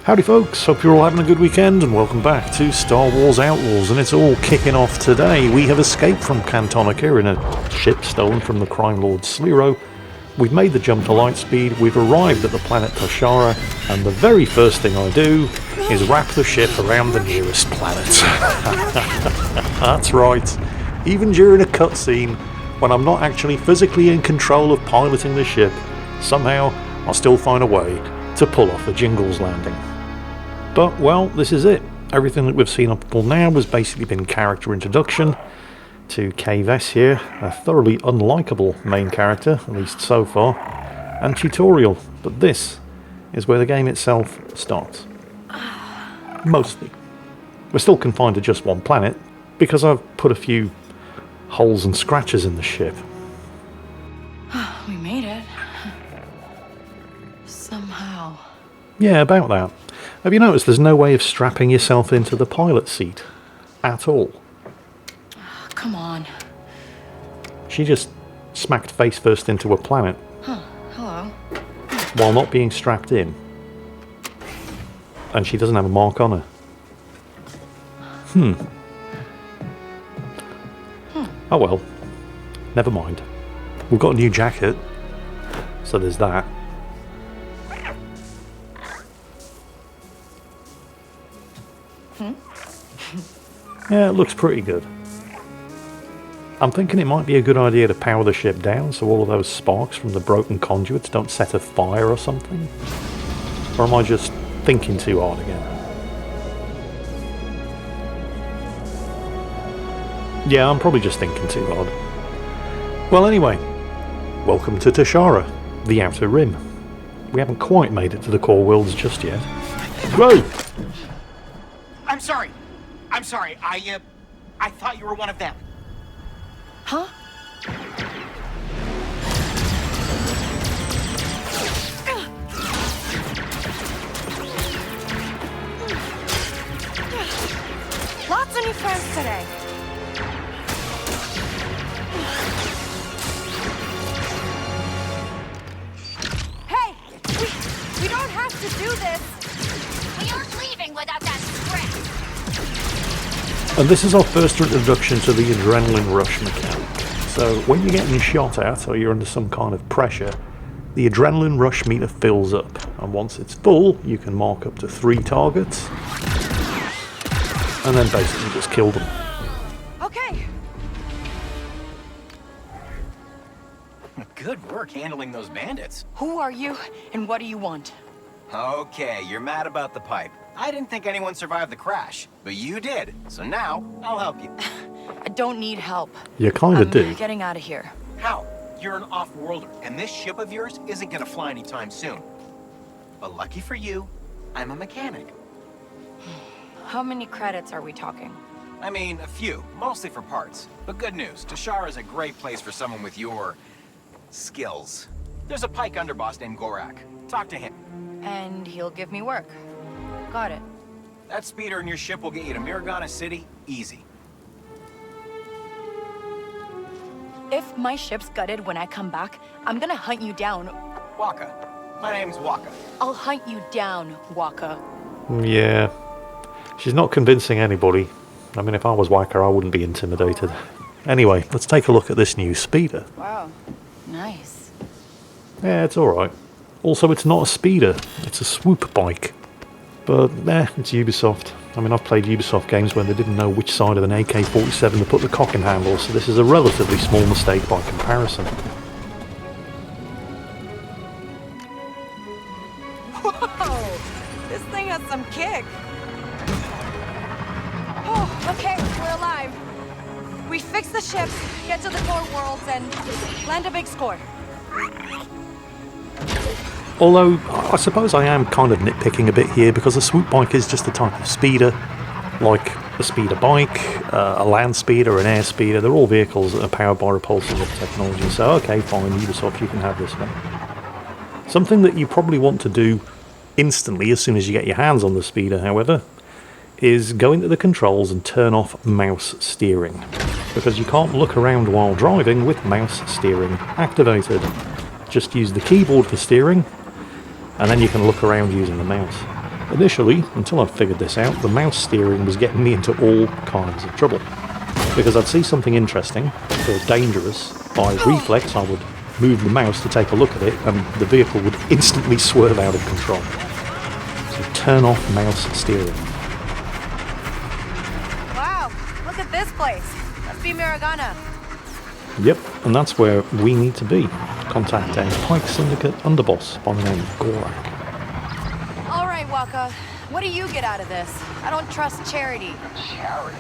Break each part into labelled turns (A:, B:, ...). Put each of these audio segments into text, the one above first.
A: Howdy folks, hope you're all having a good weekend and welcome back to Star Wars Outlaws, and it's all kicking off today. We have escaped from Cantonica in a ship stolen from the crime lord Slero. We've made the jump to lightspeed, we've arrived at the planet Toshara, and the very first thing I do is wrap the ship around the nearest planet. That's right, even during a cutscene, when I'm not actually physically in control of piloting the ship, somehow I'll still find a way to pull off the Jingles landing. But, well, this is it. Everything that we've seen up until now has basically been character introduction to Cave S here, a thoroughly unlikable main character, at least so far, and tutorial. But this is where the game itself starts. Mostly. We're still confined to just one planet, because I've put a few holes and scratches in the ship.
B: We made it. Somehow.
A: Yeah, about that. Have you noticed there's no way of strapping yourself into the pilot seat? At all.
B: Come on.
A: She just smacked face first into a planet.
B: Huh, hello.
A: While not being strapped in. And she doesn't have a mark on her. Oh well. Never mind. We've got a new jacket. So there's that. Yeah, it looks pretty good. I'm thinking it might be a good idea to power the ship down so all of those sparks from the broken conduits don't set a fire or something. Or am I just thinking too hard again? Yeah, I'm probably just thinking too hard. Well, anyway, welcome to Toshara, the Outer Rim. We haven't quite made it to the core worlds just yet. Whoa!
C: I'm sorry. I thought you were one of them.
B: Huh? Lots of new friends today. Hey! We don't have to do this!
D: We aren't leaving without that script!
A: And this is our first introduction to the adrenaline rush mechanic. So when you're getting shot at or you're under some kind of pressure, the adrenaline rush meter fills up, and once it's full you can mark up to 3 targets and then basically just kill them.
B: Okay.
C: Good work handling those bandits.
B: Who are you and what do you want?
C: Okay, you're mad about the pipe. I didn't think anyone survived the crash, but you did. So now, I'll help you.
B: I don't need help.
A: You kinda do.
B: I'm getting out of here.
C: How? You're an off-worlder, and this ship of yours isn't gonna fly anytime soon. But lucky for you, I'm a mechanic.
B: How many credits are we talking?
C: I mean, a few, mostly for parts. But good news, Toshara is a great place for someone with your skills. There's a Pike underboss named Gorak. Talk to him.
B: And he'll give me work. Got it.
C: That speeder in your ship will get you to Miragana City easy.
B: If my ship's gutted when I come back, I'm gonna hunt you down.
C: Waka. My name's Waka.
B: I'll hunt you down, Waka.
A: Yeah. She's not convincing anybody. I mean, if I was Whacker, I wouldn't be intimidated. Anyway, let's take a look at this new speeder.
B: Wow. Nice.
A: Yeah, it's alright. Also, it's not a speeder, it's a swoop bike. But, it's Ubisoft. I mean, I've played Ubisoft games when they didn't know which side of an AK-47 to put the cocking handle, so this is a relatively small mistake by comparison.
B: Whoa! This thing has some kick. Oh, okay, we're alive. We fix the ship, get to the core worlds, and land a big score.
A: Although, I suppose I am kind of nitpicking a bit here, because a swoop bike is just a type of speeder, like a speeder bike, a land speeder, an air speeder. They're all vehicles that are powered by repulsive technology, so okay, fine, Ubisoft, you can have this one. Something that you probably want to do instantly as soon as you get your hands on the speeder, however, is go into the controls and turn off mouse steering, because you can't look around while driving with mouse steering activated. Just use the keyboard for steering, and then you can look around using the mouse. Initially, until I'd figured this out, the mouse steering was getting me into all kinds of trouble. Because I'd see something interesting or dangerous, by reflex I would move the mouse to take a look at it, and the vehicle would instantly swerve out of control. So turn off mouse steering.
B: Wow, look at this place. Must be Miragana.
A: Yep, and that's where we need to be. Contact a Pike Syndicate underboss by the name of Gorak.
B: All right, Waka. What do you get out of this? I don't trust charity.
C: Charity?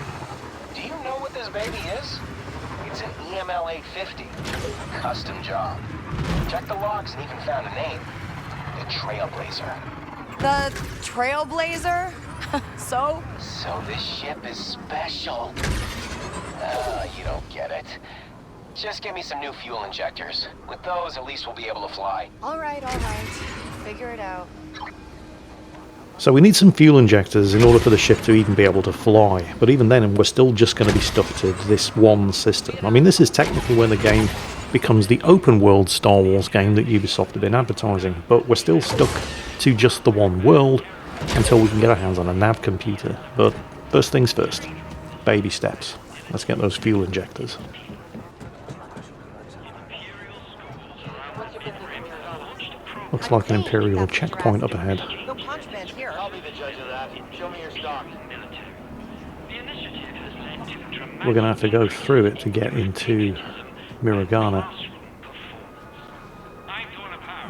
C: Do you know what this baby is? It's an EML 850. A custom job. Checked the logs and even found a name. The Trailblazer.
B: The Trailblazer? So?
C: So this ship is special. You don't get it. Just give me some new fuel injectors. With those, at least we'll be able to fly.
B: All right, all right. Figure it out.
A: So we need some fuel injectors in order for the ship to even be able to fly. But even then, we're still just going to be stuck to this one system. I mean, this is technically when the game becomes the open world Star Wars game that Ubisoft have been advertising. But we're still stuck to just the one world until we can get our hands on a nav computer. But first things first. Baby steps. Let's get those fuel injectors. Looks like an Imperial checkpoint up ahead.
B: No punchman here.
E: I'll be the judge of that. Show me your stock.
A: We're going to have to go through it to get into Miragana.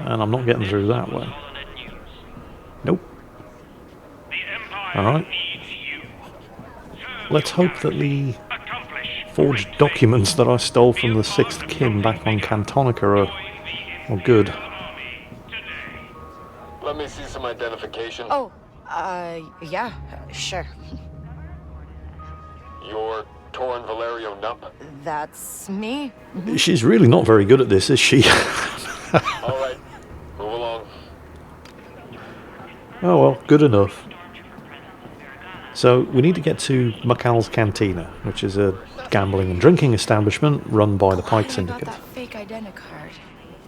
A: And I'm not getting through that way. Nope. Alright. Let's hope that the forged documents that I stole from the 6th kin back on Cantonica are good.
E: Let me see some identification.
B: Oh, yeah, sure.
E: You're Torin Valerio Nup?
B: That's me.
A: She's really not very good at this, is she?
E: All right, move along.
A: Oh well, good enough. So we need to get to Macal's Cantina, which is a gambling and drinking establishment run by the Pike Syndicate.
B: I got that fake identi card.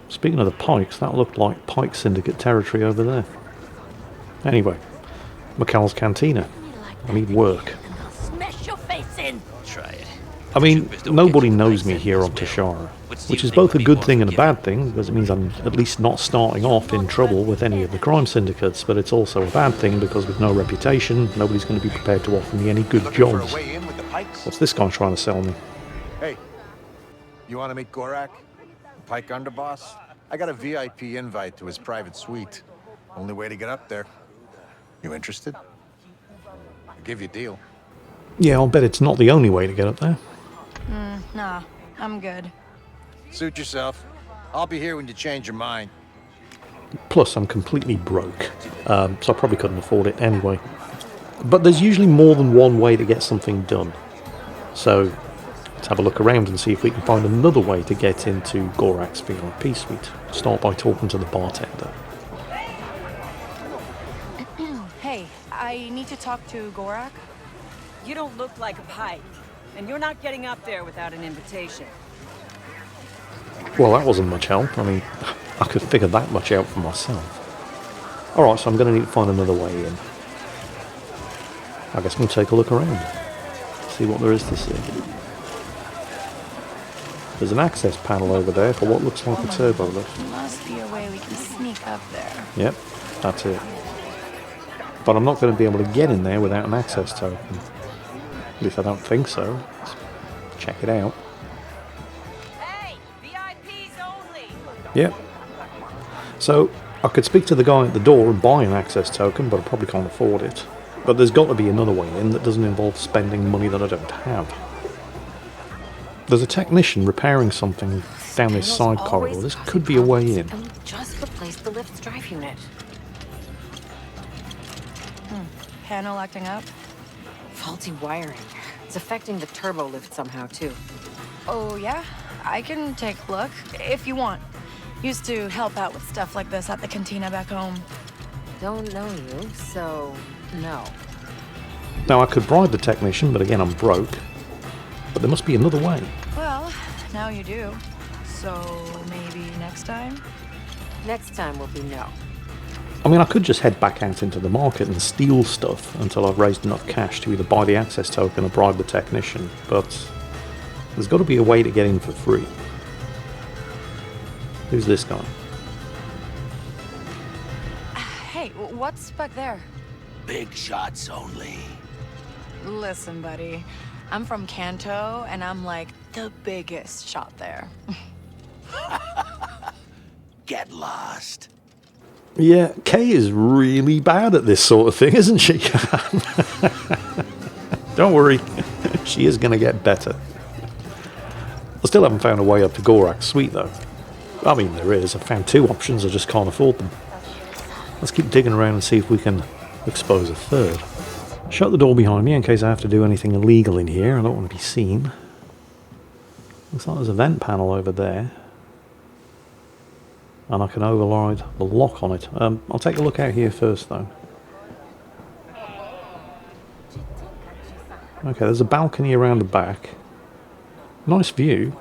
A: Speaking of the Pikes, that looked like Pike Syndicate territory over there. Anyway, Macal's Cantina. I need work.
D: Smash your face in.
F: Try it.
A: I mean, nobody knows me here on Toshara, which is both a good thing and a bad thing, because it means I'm at least not starting off in trouble with any of the crime syndicates, but it's also a bad thing because with no reputation, nobody's going to be prepared to offer me any good jobs. What's this guy trying to sell me?
G: Hey, you want to meet Gorak, Pike underboss? I got a VIP invite to his private suite. Only way to get up there. You interested? I'll give you a deal.
A: Yeah, I'll bet it's not the only way to get up there.
B: Nah, I'm good.
G: Suit yourself. I'll be here when you change your mind.
A: Plus, I'm completely broke, so I probably couldn't afford it anyway. But there's usually more than one way to get something done. So, let's have a look around and see if we can find another way to get into Gorak's VIP suite. Start by talking to the bartender.
B: Hey, I need to talk to Gorak.
H: You don't look like a Pike, and you're not getting up there without an invitation.
A: Well, that wasn't much help. I mean, I could figure that much out for myself. Alright, so I'm going to need to find another way in. I guess we'll take a look around. See what there is to see. There's an access panel over there for what looks like a turbo lift.
B: Must be a way we can sneak up there.
A: Yep, that's it. But I'm not going to be able to get in there without an access token. At least I don't think so. Let's check it out.
H: Hey, VIPs only.
A: Yep. So, I could speak to the guy at the door and buy an access token, but I probably can't afford it. But there's got to be another way in that doesn't involve spending money that I don't have. There's a technician repairing something down this side corridor. This could be a way in.
D: Just replace the lift's drive unit.
B: Panel acting up?
D: Faulty wiring. It's affecting the turbo lift somehow, too.
B: Oh, yeah? I can take a look, if you want. Used to help out with stuff like this at the cantina back home.
D: Don't know you, so no.
A: Now, I could bribe the technician, but again, I'm broke. But there must be another way.
B: Well, now you do. So maybe next time?
D: Next time will be no.
A: I mean, I could just head back out into the market and steal stuff until I've raised enough cash to either buy the access token or bribe the technician, but there's got to be a way to get in for free. Who's this guy?
B: Hey, what's back there?
C: Big shots only.
B: Listen, buddy. I'm from Kanto, and I'm like the biggest shot there.
C: Get lost.
A: Yeah, Kay is really bad at this sort of thing, isn't she? Don't worry, she is going to get better. I still haven't found a way up to Gorak's suite, though. I mean, there is. I've found 2 options, I just can't afford them. Let's keep digging around and see if we can expose a third. Shut the door behind me in case I have to do anything illegal in here. I don't want to be seen. Looks like there's a vent panel over there. And I can override the lock on it. I'll take a look out here first, though. Okay, there's a balcony around the back. Nice view.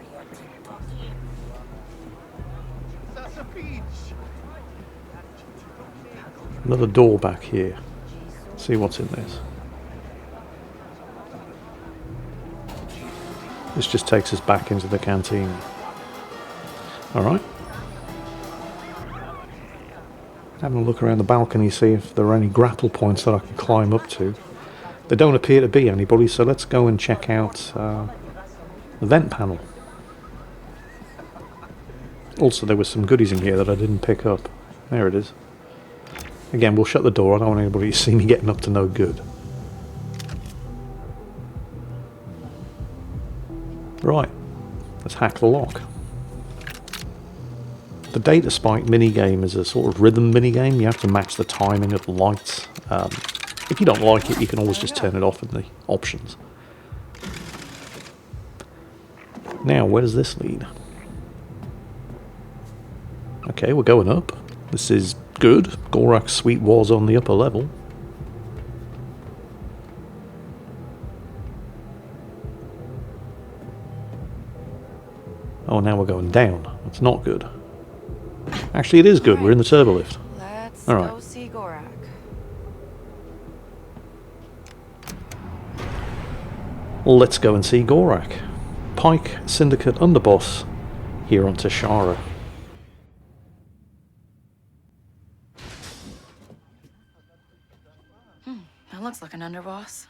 A: Another door back here. See what's in this. This just takes us back into the canteen. Alright. Having a look around the balcony, see if there are any grapple points that I can climb up to. There don't appear to be anybody, so let's go and check out the vent panel. Also, there was some goodies in here that I didn't pick up. There it is. Again, we'll shut the door. I don't want anybody to see me getting up to no good. Right, let's hack the lock. The data spike minigame is a sort of rhythm minigame. You have to match the timing of the lights. If you don't like it, you can always just turn it off in the options. Now, where does this lead? Okay, we're going up. This is good. Gorak's suite was on the upper level. Oh, now we're going down. That's not good. Actually, it is good. We're in the turbo lift.
B: Let's
A: Alright.
B: go see Gorak.
A: Let's go and see Gorak. Pike Syndicate Underboss here on Toshara.
B: That looks like an underboss.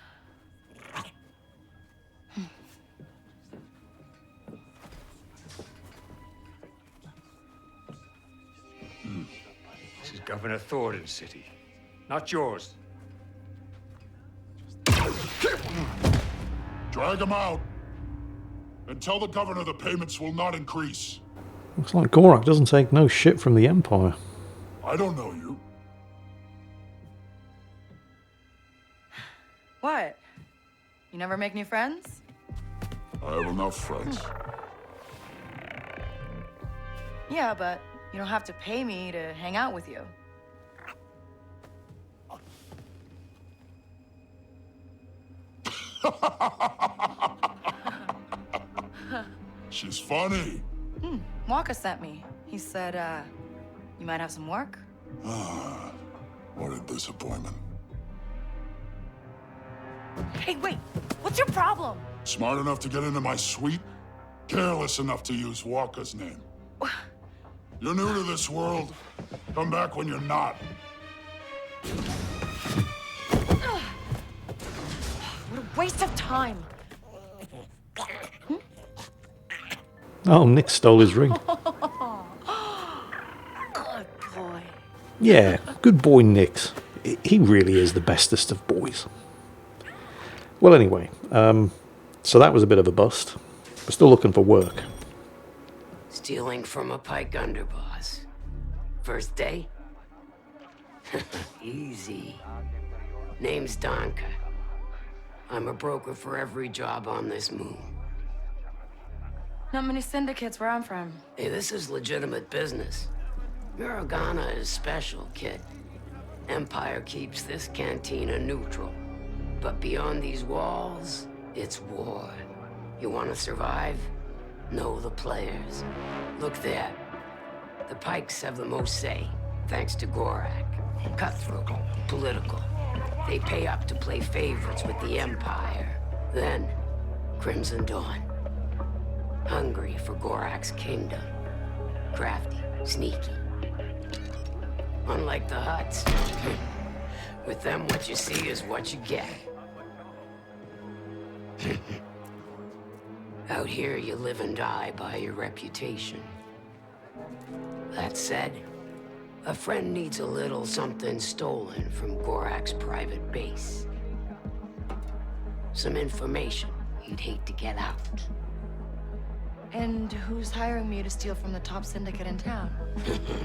F: This is Governor Thornton's city, not yours.
I: Drag him out. And tell the governor the payments will not increase.
A: Looks like Gorak doesn't take no shit from the Empire.
I: I don't know you.
B: What? You never make new friends?
I: I have enough friends.
B: Yeah, but you don't have to pay me to hang out with you.
I: She's funny.
B: Waka sent me. He said, you might have some work?
I: What a disappointment.
B: Hey, wait! What's your problem?
I: Smart enough to get into my suite, careless enough to use Walker's name. You're new to this world. Come back when you're not.
B: What a waste of time!
A: Oh, Nick stole his ring.
B: Good boy.
A: Yeah, good boy Nix. He really is the bestest of boys. Well, anyway, so that was a bit of a bust. We're still looking for work.
J: Stealing from a Pike underboss. First day? Easy. Name's Donka. I'm a broker for every job on this moon.
B: Not many syndicates where I'm from.
J: Hey, this is legitimate business. Miragana is special, kid. Empire keeps this cantina neutral. But beyond these walls, it's war. You want to survive? Know the players. Look there. The Pikes have the most say, thanks to Gorak. Cutthroat, political. They pay up to play favorites with the Empire. Then, Crimson Dawn. Hungry for Gorak's kingdom. Crafty, sneaky. Unlike the Hutts. With them, what you see is what you get. Out here, you live and die by your reputation. That said, a friend needs a little something stolen from Gorak's private base. Some information he'd hate to get out.
B: And who's hiring me to steal from the top syndicate in town?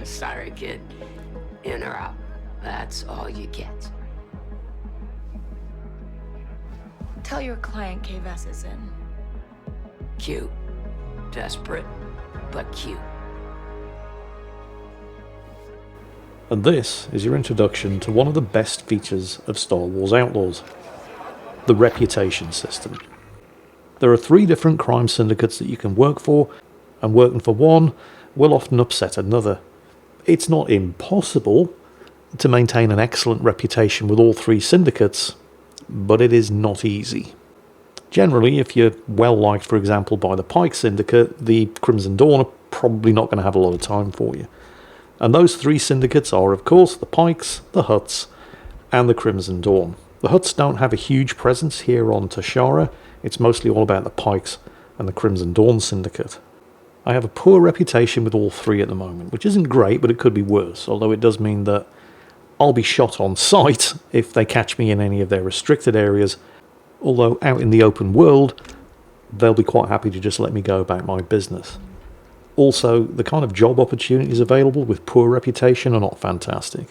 J: Sorry, kid. In or out, that's all you get.
B: Tell your client KVS is in.
J: Cute. Desperate, but cute.
A: And this is your introduction to one of the best features of Star Wars Outlaws, the reputation system. There are 3 different crime syndicates that you can work for, and working for one will often upset another. It's not impossible to maintain an excellent reputation with all 3 syndicates, but it is not easy. Generally, if you're well liked, for example, by the Pike Syndicate, the Crimson Dawn are probably not going to have a lot of time for you. And those 3 syndicates are, of course, the Pikes, the Hutts, and the Crimson Dawn. The Hutts don't have a huge presence here on Toshara. It's mostly all about the Pikes and the Crimson Dawn Syndicate. I have a poor reputation with all 3 at the moment, which isn't great, but it could be worse, although it does mean that I'll be shot on sight if they catch me in any of their restricted areas, although out in the open world, they'll be quite happy to just let me go about my business. Also, the kind of job opportunities available with poor reputation are not fantastic.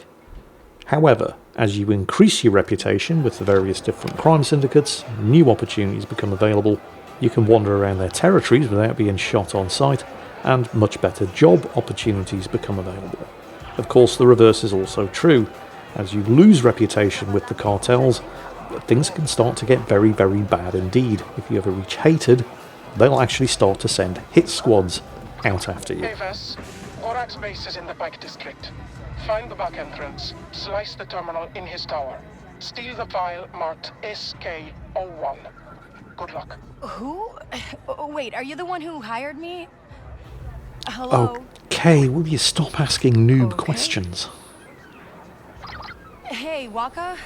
A: However, as you increase your reputation with the various different crime syndicates, new opportunities become available. You can wander around their territories without being shot on sight, and much better job opportunities become available. Of course, the reverse is also true. As you lose reputation with the cartels, things can start to get very, very bad indeed. If you ever reach hated, they'll actually start to send hit squads out after you.
K: KVS, Gorak's base is in the Pike District. Find the back entrance, slice the terminal in his tower. Steal the file marked SK01. Good luck.
B: Who? Oh, wait, are you the one who hired me? Hello?
A: Okay, will you stop asking noob
B: Okay.
A: questions?
B: Hey, Waka.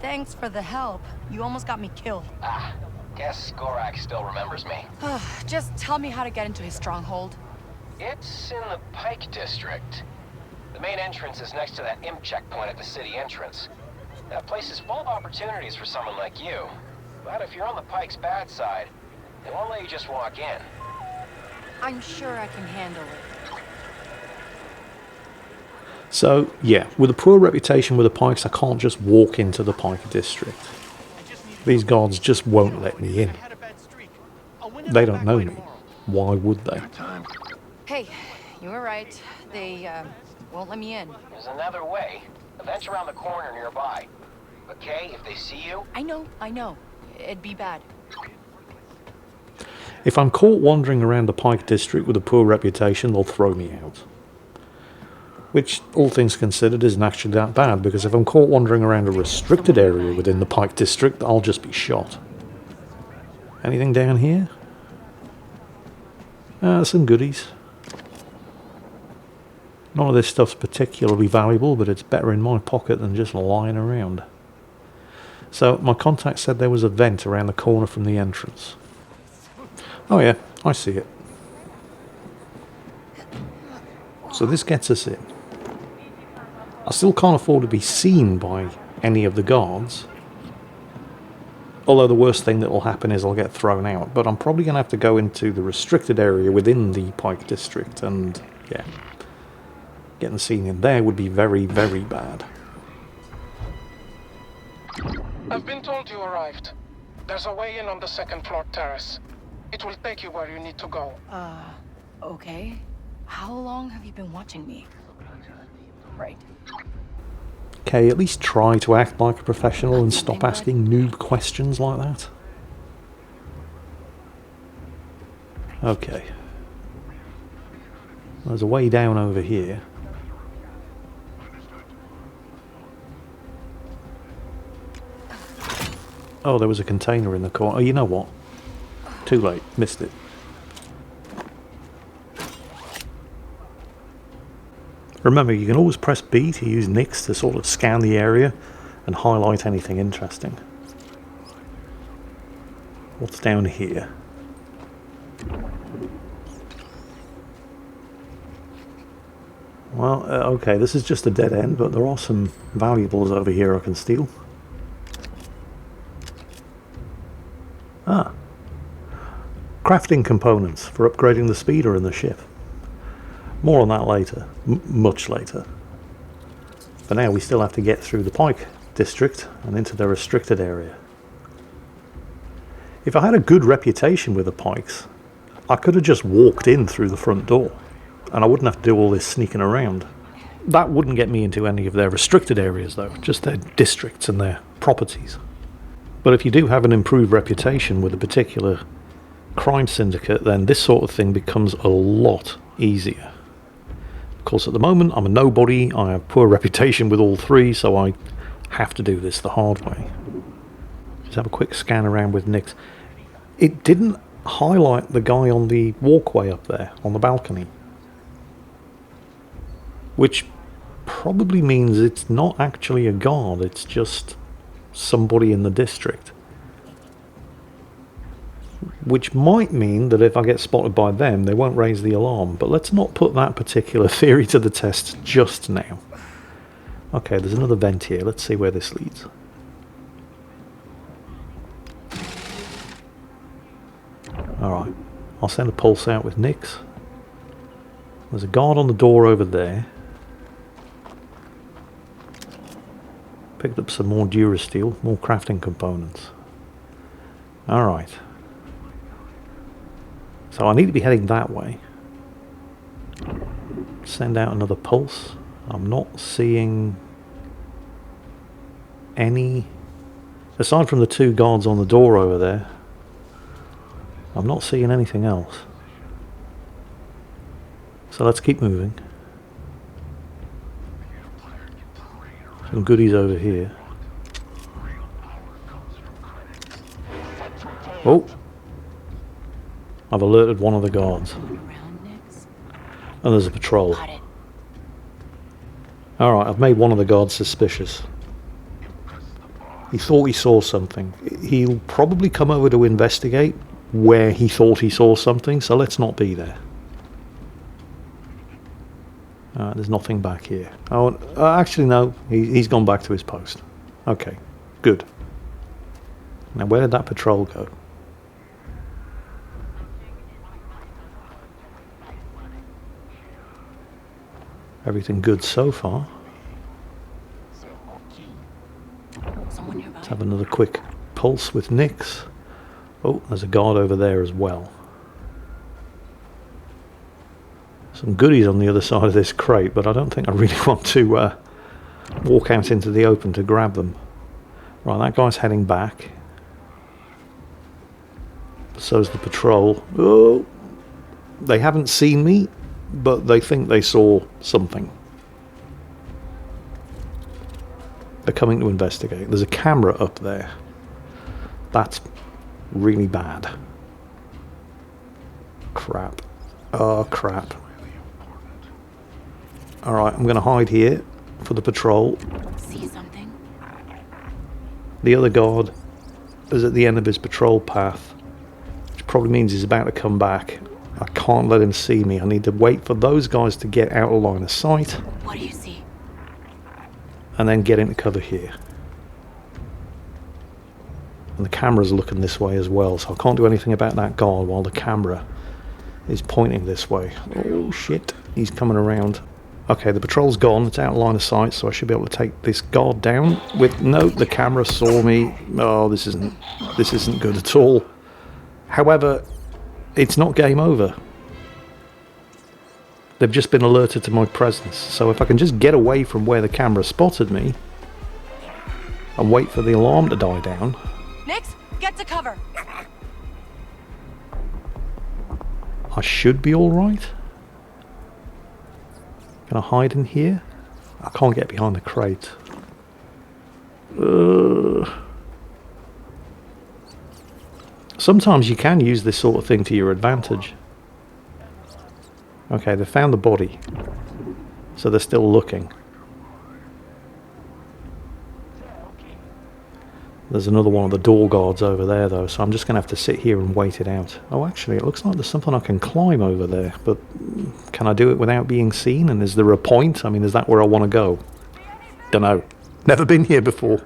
B: Thanks for the help. You almost got me killed.
C: Guess Gorak still remembers me.
B: Just tell me how to get into his stronghold.
C: It's in the Pike District. The main entrance is next to that imp checkpoint at the city entrance. That place is full of opportunities for someone like you. But if you're on the Pike's bad side, they won't let you just walk in.
B: I'm sure I can handle it.
A: So, yeah, with a poor reputation with the Pikes, I can't just walk into the Pike District. These guards just won't let me in. They don't know me. Why would they?
B: Hey, you were right. They, won't let me in.
C: There's another way. A bench around the corner nearby. Okay, if they see you...
B: I know. It'd be bad.
A: If I'm caught wandering around the Pike District with a poor reputation, they'll throw me out. Which, all things considered, isn't actually that bad, because if I'm caught wandering around a restricted area within the Pike District, I'll just be shot. Anything down here? Some goodies. None of this stuff's particularly valuable, but it's better in my pocket than just lying around. So, my contact said there was a vent around the corner from the entrance. Oh yeah, I see it. So this gets us in. I still can't afford to be seen by any of the guards. Although the worst thing that will happen is I'll get thrown out. But I'm probably going to have to go into the restricted area within the Pike District. And, yeah, getting seen in there would be very, very bad.
K: I've been told you arrived. There's a way in on the second floor terrace. It will take you where you need to go.
B: Okay. How long have you been watching me? Right.
A: Okay, at least try to act like a professional and stop asking noob questions like that. Okay. There's a way down over here. Oh, there was a container in the corner. Oh, you know what? Too late. Missed it. Remember, you can always press B to use Nix to sort of scan the area and highlight anything interesting. What's down here? Well, okay, this is just a dead end, but there are some valuables over here I can steal. Ah. Crafting components for upgrading the speeder in the ship. More on that later. Much later. For now, we still have to get through the Pike district and into the restricted area. If I had a good reputation with the Pikes, I could have just walked in through the front door, and I wouldn't have to do all this sneaking around. That wouldn't get me into any of their restricted areas though, just their districts and their properties. But if you do have an improved reputation with a particular crime syndicate, then this sort of thing becomes a lot easier. Of course, at the moment, I'm a nobody, I have poor reputation with all three, so I have to do this the hard way. Just have a quick scan around with Nix. It didn't highlight the guy on the walkway up there, on the balcony. Which probably means it's not actually a guard, it's just somebody in the district. Which might mean that if I get spotted by them, they won't raise the alarm. But let's not put that particular theory to the test just now. Okay, there's another vent here. Let's see where this leads. Alright, I'll send a pulse out with Nix. There's a guard on the door over there. Picked up some more Durasteel, more crafting components. Alright. So I need to be heading that way. Send out another pulse. I'm not seeing any... Aside from the two guards on the door over there, I'm not seeing anything else. So let's keep moving. Some goodies over here. Oh! I've alerted one of the guards. And there's a patrol. Alright, I've made one of the guards suspicious. He thought he saw something. He'll probably come over to investigate where he thought he saw something, so let's not be there. There's nothing back here. Oh, actually no, he's gone back to his post. Okay, good. Now where did that patrol go? Everything good so far. Let's have another quick pulse with Nix. Oh, there's a guard over there as well. Some goodies on the other side of this crate, but I don't think I really want to walk out into the open to grab them. Right, that guy's heading back. So's the patrol. Oh, they haven't seen me, but they think they saw something. They're coming to investigate. There's a camera up there. That's really bad. Crap. Oh, crap. Alright, I'm going to hide here for the patrol.
B: See something?
A: The other guard is at the end of his patrol path, which probably means he's about to come back. I can't let him see me. I need to wait for those guys to get out of line of sight.
B: What do you see?
A: And then get into cover here. And the camera's looking this way as well, so I can't do anything about that guard while the camera is pointing this way. Oh shit, he's coming around. Okay, the patrol's gone, it's out of line of sight, so I should be able to take this guard down with... No, the camera saw me. Oh, this isn't good at all. However, it's not game over. They've just been alerted to my presence, so if I can just get away from where the camera spotted me and wait for the alarm to die down...
B: Nix, get to cover!
A: I should be alright. Can I hide in here? I can't get behind the crate. Sometimes you can use this sort of thing to your advantage. Okay, they found the body. So they're still looking. There's another one of the door guards over there though, so I'm just going to have to sit here and wait it out. Oh, actually, it looks like there's something I can climb over there, but can I do it without being seen? And is there a point? I mean, is that where I want to go? Dunno. Never been here before.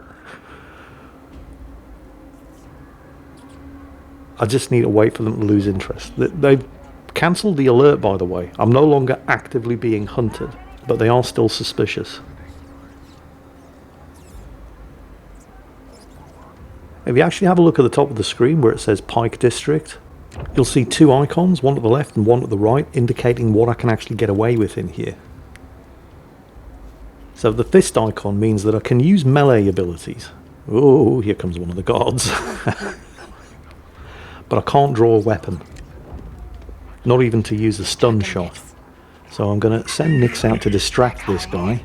A: I just need to wait for them to lose interest. They've cancelled the alert, by the way. I'm no longer actively being hunted, but they are still suspicious. If you actually have a look at the top of the screen where it says Pike District, you'll see two icons, one to the left and one to the right, indicating what I can actually get away with in here. So the fist icon means that I can use melee abilities. Oh, here comes one of the guards. But I can't draw a weapon. Not even to use a stun shot. So I'm going to send Nix out to distract this guy.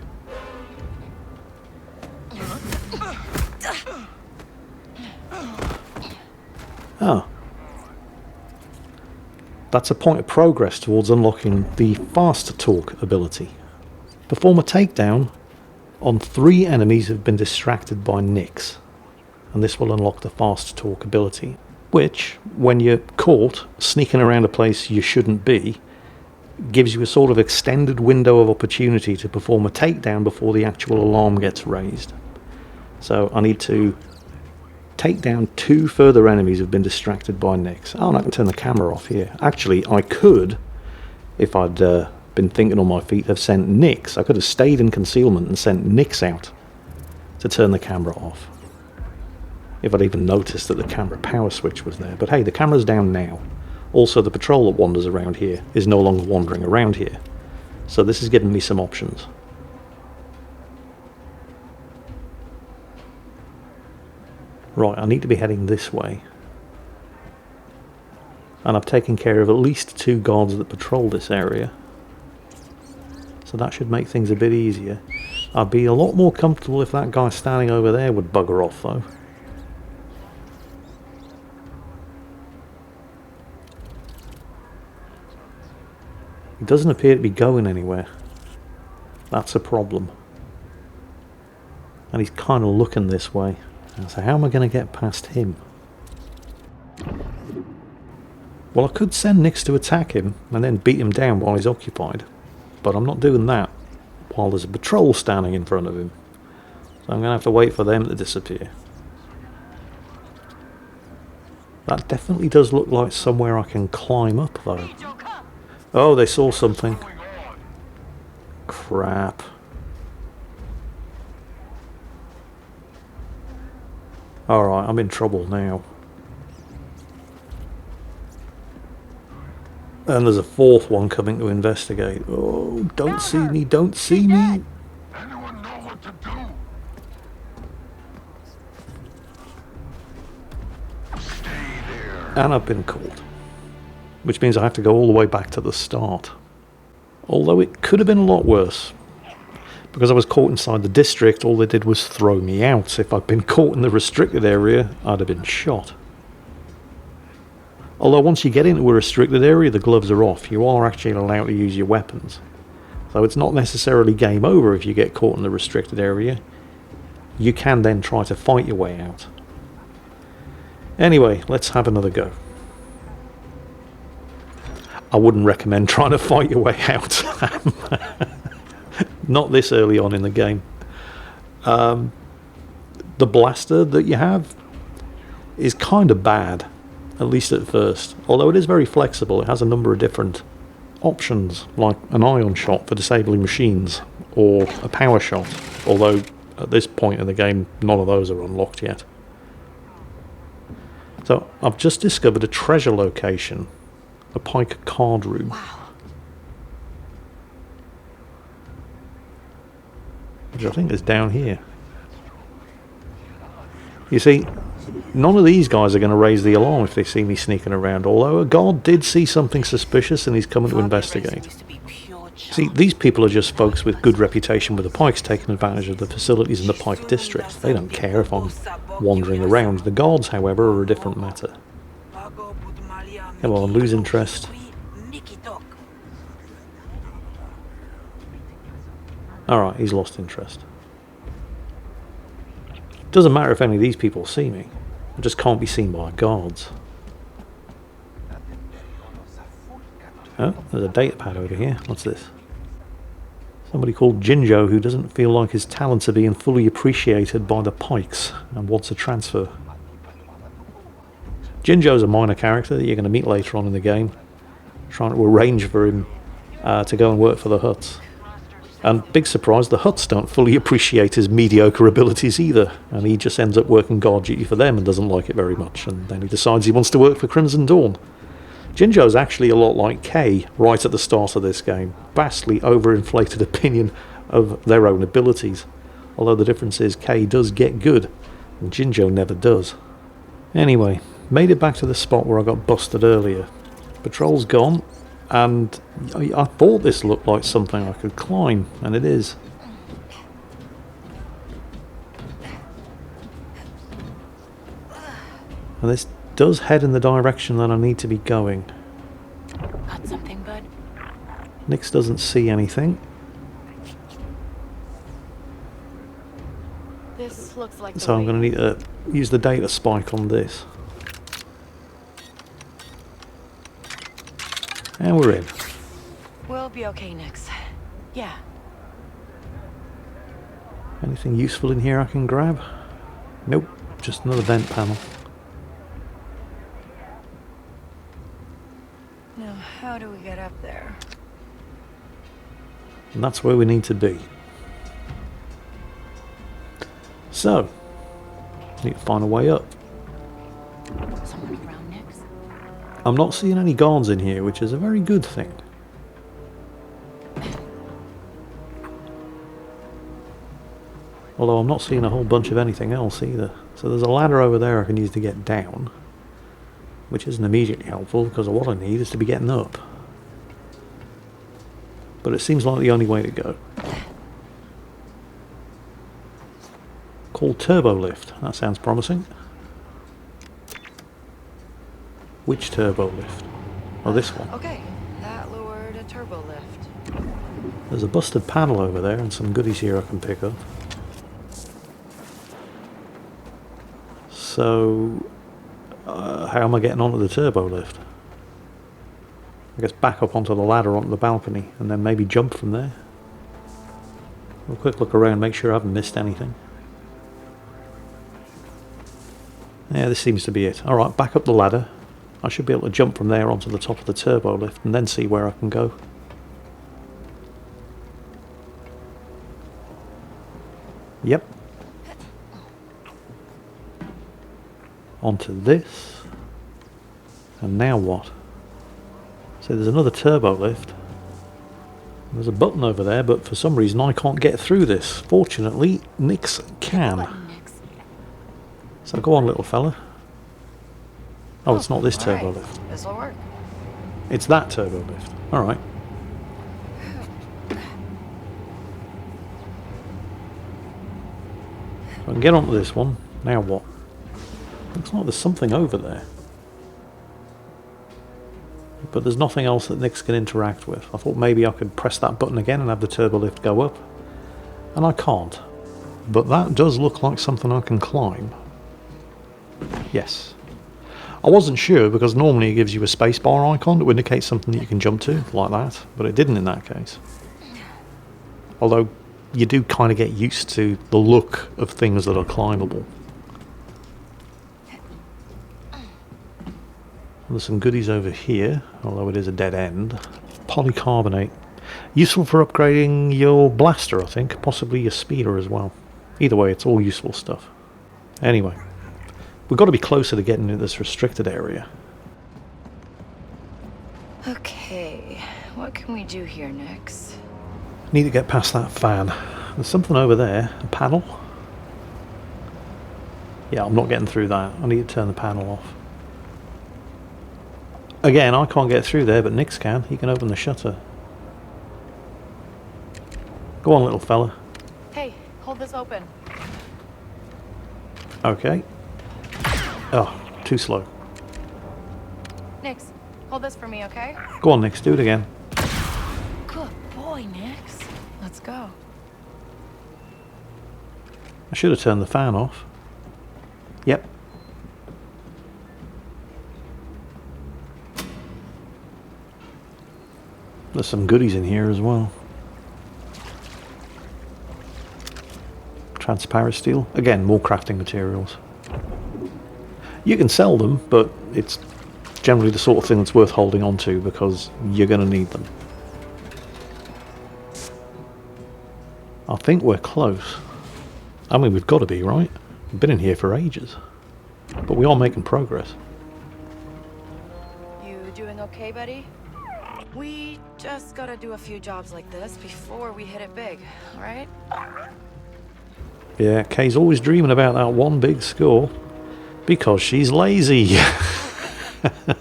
A: Ah. That's a point of progress towards unlocking the fast talk ability. Perform a takedown on 3 enemies who have been distracted by Nix. And this will unlock the fast talk ability. Which, when you're caught sneaking around a place you shouldn't be, gives you a sort of extended window of opportunity to perform a takedown before the actual alarm gets raised. So I need to take down 2 further enemies who've been distracted by Nix. Oh, and I can turn the camera off here. Actually, I could, if I'd been thinking on my feet, have sent Nix. I could have stayed in concealment and sent Nix out to turn the camera off. If I'd even noticed that the camera power switch was there. But hey, the camera's down now. Also, the patrol that wanders around here is no longer wandering around here. So this is giving me some options. Right, I need to be heading this way. And I've taken care of at least 2 guards that patrol this area. So that should make things a bit easier. I'd be a lot more comfortable if that guy standing over there would bugger off though. He doesn't appear to be going anywhere. That's a problem. And he's kind of looking this way. So how am I going to get past him? Well, I could send Nix to attack him and then beat him down while he's occupied. But I'm not doing that while there's a patrol standing in front of him. So I'm going to have to wait for them to disappear. That definitely does look like somewhere I can climb up though. Oh, they saw something. Crap. Alright, I'm in trouble now. And there's a 4th one coming to investigate. Oh, don't see me, don't see me.
I: Anyone know what to do? Stay there.
A: And I've been caught. Which means I have to go all the way back to the start. Although it could have been a lot worse. Because I was caught inside the district, all they did was throw me out. If I'd been caught in the restricted area, I'd have been shot. Although once you get into a restricted area, the gloves are off. You are actually allowed to use your weapons. So it's not necessarily game over if you get caught in the restricted area. You can then try to fight your way out. Anyway, let's have another go. I wouldn't recommend trying to fight your way out. Not this early on in the game. The blaster that you have is kind of bad, at least at first. Although it is very flexible, it has a number of different options, like an ion shot for disabling machines, or a power shot. Although at this point in the game, none of those are unlocked yet. So I've just discovered a treasure location, a Pike card room.
B: Wow.
A: Which I think is down here. You see, none of these guys are going to raise the alarm if they see me sneaking around, although a guard did see something suspicious and he's coming to investigate. See, these people are just folks with good reputation with the Pikes taking advantage of the facilities in the Pike district. They don't care if I'm wandering around. The guards, however, are a different matter. Come on, lose interest. Alright, he's lost interest. Doesn't matter if any of these people see me. I just can't be seen by guards. Oh, there's a data pad over here. What's this? Somebody called Jinjo who doesn't feel like his talents are being fully appreciated by the Pikes and wants a transfer. Jinjo's a minor character that you're going to meet later on in the game, trying to arrange for him to go and work for the Huts. And big surprise, the Huts don't fully appreciate his mediocre abilities either, and he just ends up working guard duty for them and doesn't like it very much, and then he decides he wants to work for Crimson Dawn. Jinjo's actually a lot like Kay right at the start of this game, vastly overinflated opinion of their own abilities, although the difference is Kay does get good, and Jinjo never does. Anyway, made it back to the spot where I got busted earlier. Patrol's gone, and I thought this looked like something I could climb, and it is. And this does head in the direction that I need to be going.
B: Got something, bud?
A: Nix doesn't see anything.
B: This looks like
A: So I'm going to need to use the data spike on this. And we're in.
B: We'll be okay, Nix. Yeah.
A: Anything useful in here I can grab? Nope, just another vent panel.
B: Now, how do we get up there?
A: And that's where we need to be. So, need to find a way up.
B: Someone around Nix?
A: I'm not seeing any guards in here, which is a very good thing. Although I'm not seeing a whole bunch of anything else either. So there's a ladder over there I can use to get down, which isn't immediately helpful because what I need is to be getting up. But it seems like the only way to go. Called Turbo Lift. That sounds promising. Which turbo lift? Oh, this one.
B: Okay, that lured a turbo lift.
A: There's a busted panel over there and some goodies here I can pick up. So, how am I getting onto the turbo lift? I guess back up onto the ladder onto the balcony and then maybe jump from there. A quick look around, make sure I haven't missed anything. Yeah, this seems to be it. Alright, back up the ladder. I should be able to jump from there onto the top of the turbo lift and then see where I can go. Yep. Onto this. And now what? So there's another turbo lift. There's a button over there, but for some reason I can't get through this. Fortunately, Nix can. So go on, little fella. Oh, it's not this turbo lift.
B: This'll work.
A: It's that turbo lift. Alright. I can get onto this one. Now what? Looks like there's something over there. But there's nothing else that Nix can interact with. I thought maybe I could press that button again and have the turbo lift go up. And I can't. But that does look like something I can climb. Yes. I wasn't sure because normally it gives you a spacebar icon to indicate something that you can jump to, like that, but it didn't in that case. Although you do kind of get used to the look of things that are climbable. There's some goodies over here, although it is a dead end. Polycarbonate. Useful for upgrading your blaster, I think, possibly your speeder as well. Either way, it's all useful stuff. Anyway. We've got to be closer to getting into this restricted area.
B: Okay, what can we do here next?
A: Need to get past that fan. There's something over there. A panel? Yeah, I'm not getting through that. I need to turn the panel off. Again, I can't get through there, but Nix can. He can open the shutter. Go on, little fella.
B: Hey, hold this open.
A: Okay. Oh, too slow.
B: Nix, Hold this for me, okay?
A: Go on, Nix, do it again.
B: Good boy, Nix. Let's go.
A: I should have turned the fan off. Yep. There's some goodies in here as well. Transparent steel. Again, more crafting materials. You can sell them, but it's generally the sort of thing that's worth holding on to because you're going to need them. I think we're close. I mean, we've got to be, right? We've been in here for ages. But we are making progress.
B: You doing okay, buddy? We just gotta do a few jobs like this before we hit it big, alright?
A: Yeah, Kay's always dreaming about that one big score. Because she's lazy.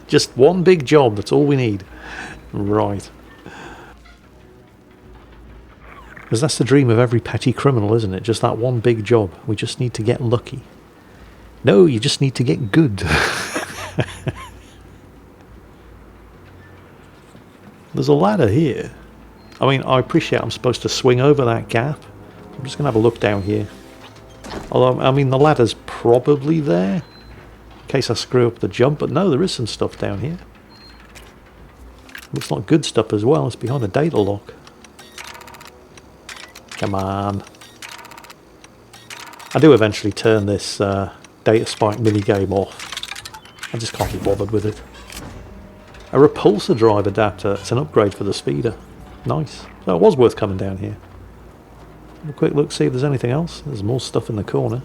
A: Just one big job, that's all we need. Right. Because that's the dream of every petty criminal, isn't it? Just that one big job. We just need to get lucky. No, you just need to get good. There's a ladder here. I mean, I appreciate I'm supposed to swing over that gap. I'm just going to have a look down here. Although, I mean, the ladder's probably there. In case I screw up the jump. But no, there is some stuff down here. Looks like good stuff as well. It's behind a data lock. Come on. I do eventually turn this data spike minigame off. I just can't be bothered with it. A repulsor drive adapter. It's an upgrade for the speeder. Nice. So it was worth coming down here. Have a quick look, see if there's anything else. There's more stuff in the corner.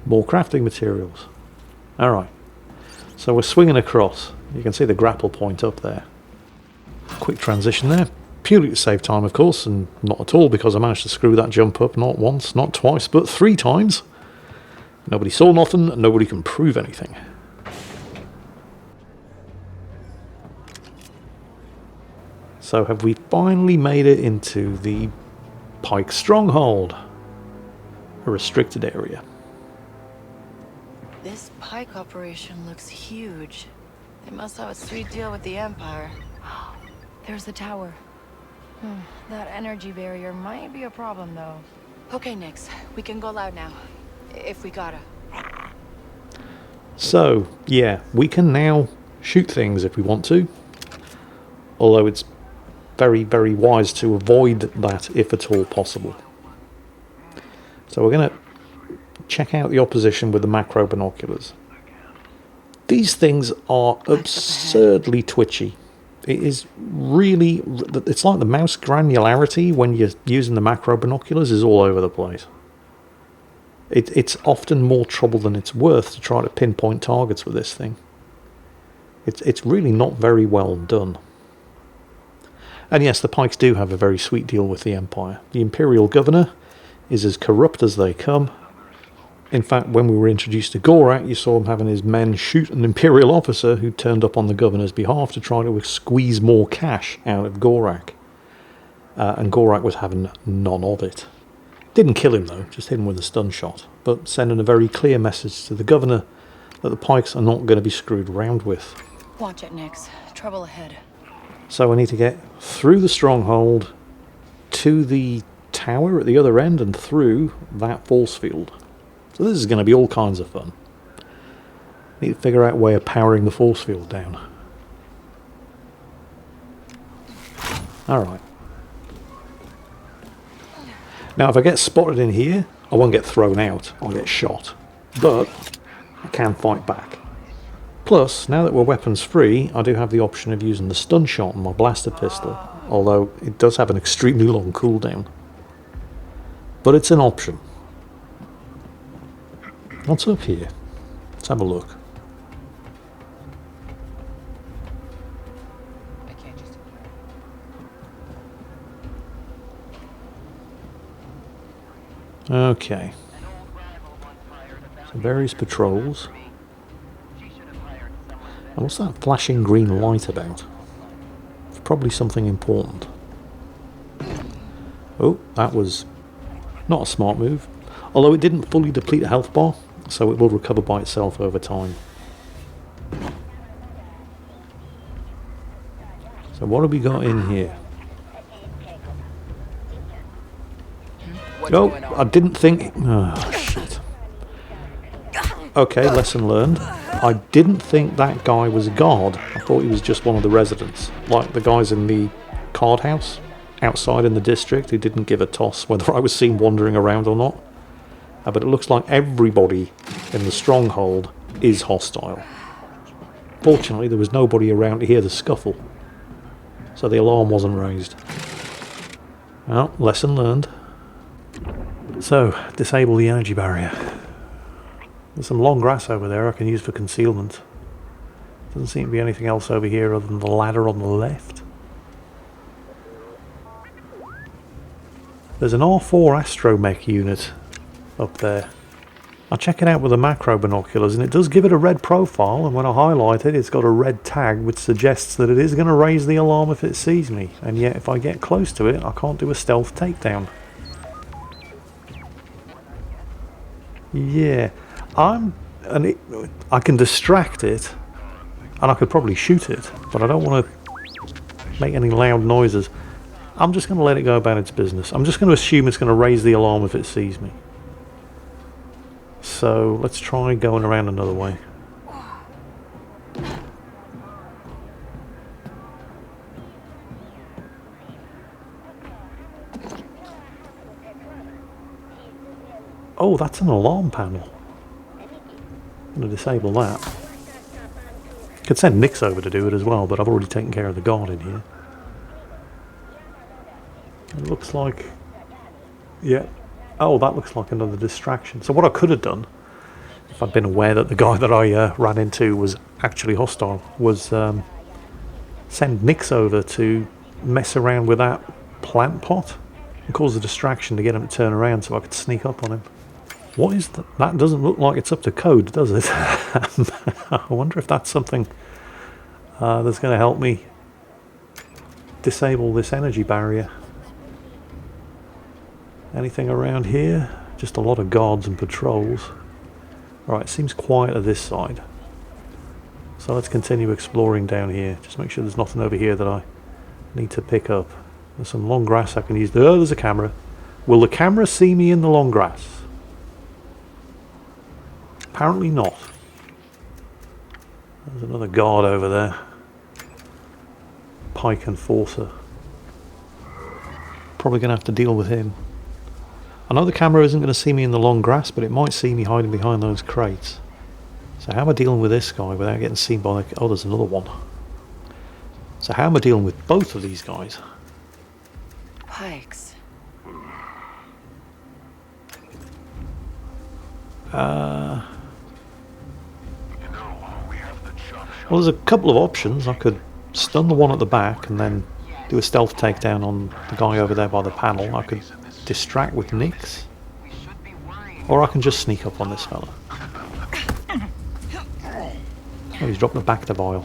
A: More crafting materials. Alright. So we're swinging across. You can see the grapple point up there. Quick transition there. Purely to save time, of course, and not at all because I managed to screw that jump up not once, not twice, but 3 times. Nobody saw nothing, nobody can prove anything. So have we finally made it into the Pike Stronghold? A restricted area.
B: This Pike operation looks huge. They must have a sweet deal with the Empire. There's the tower. That energy barrier might be a problem, though. Okay, Nix, we can go loud now. If we gotta.
A: So, yeah, we can now shoot things if we want to. Although it's very, very wise to avoid that if at all possible. So we're going to check out the opposition with the macro binoculars. These things are absurdly twitchy. It is really... It's like the mouse granularity when you're using the macro binoculars is all over the place. It's often more trouble than it's worth to try to pinpoint targets with this thing. It's really not very well done. And yes, the Pikes do have a very sweet deal with the Empire. The Imperial Governor is as corrupt as they come. In fact, when we were introduced to Gorak, you saw him having his men shoot an Imperial officer who turned up on the Governor's behalf to try to squeeze more cash out of Gorak. And Gorak was having none of it. Didn't kill him though, just hit him with a stun shot. But sending a very clear message to the Governor that the Pikes are not going to be screwed around with.
B: Watch it, Nix. Trouble ahead.
A: So I need to get through the stronghold to the tower at the other end and through that force field. So this is going to be all kinds of fun. Need to figure out a way of powering the force field down. Alright. Now if I get spotted in here, I won't get thrown out, I'll get shot. But I can fight back. Plus, now that we're weapons free, I do have the option of using the stun shot on my blaster pistol, although it does have an extremely long cooldown. But it's an option. What's up here? Let's have a look. Okay. So various patrols. And what's that flashing green light about? It's probably something important. Oh, that was not a smart move. Although it didn't fully deplete a health bar, so it will recover by itself over time. So what have we got in here? Oh, I didn't think... Oh, shit. Okay, lesson learned. I didn't think that guy was a guard. I thought he was just one of the residents. Like the guys in the card house outside in the district who didn't give a toss whether I was seen wandering around or not. But it looks like everybody in the stronghold is hostile. Fortunately, there was nobody around to hear the scuffle, so the alarm wasn't raised. Well, lesson learned. So, disable the energy barrier. There's some long grass over there I can use for concealment. Doesn't seem to be anything else over here other than the ladder on the left. There's an R4 astromech unit up there. I check it out with the macro binoculars and it does give it a red profile, and when I highlight it, it's got a red tag which suggests that it is going to raise the alarm if it sees me, and yet if I get close to it I can't do a stealth takedown. Yeah, I can distract it and I could probably shoot it, but I don't want to make any loud noises. I'm just going to let it go about its business. I'm just going to assume it's going to raise the alarm if it sees me. So let's try going around another way. Oh, that's an alarm panel. I'm going to disable that. Could send Nix over to do it as well, but I've already taken care of the guard in here. It looks like... yeah. Oh, that looks like another distraction. So what I could have done, if I'd been aware that the guy that I ran into was actually hostile, was send Nix over to mess around with that plant pot and cause a distraction to get him to turn around so I could sneak up on him. What is that? That doesn't look like it's up to code, does it? I wonder if that's something that's going to help me disable this energy barrier. Anything around here? Just a lot of guards and patrols. Right, it seems quieter this side. So let's continue exploring down here. Just make sure there's nothing over here that I need to pick up. There's some long grass I can use. Oh, there's a camera. Will the camera see me in the long grass? Apparently not. There's another guard over there. Pike enforcer. Probably going to have to deal with him. I know the camera isn't going to see me in the long grass, but it might see me hiding behind those crates. So how am I dealing with this guy without getting seen by the... oh, there's another one. So how am I dealing with both of these guys?
B: Pikes.
A: Well, there's a couple of options. I could stun the one at the back and then do a stealth takedown on the guy over there by the panel. I could distract with Nix, or I can just sneak up on this fella. Oh, he's dropped a back to vial.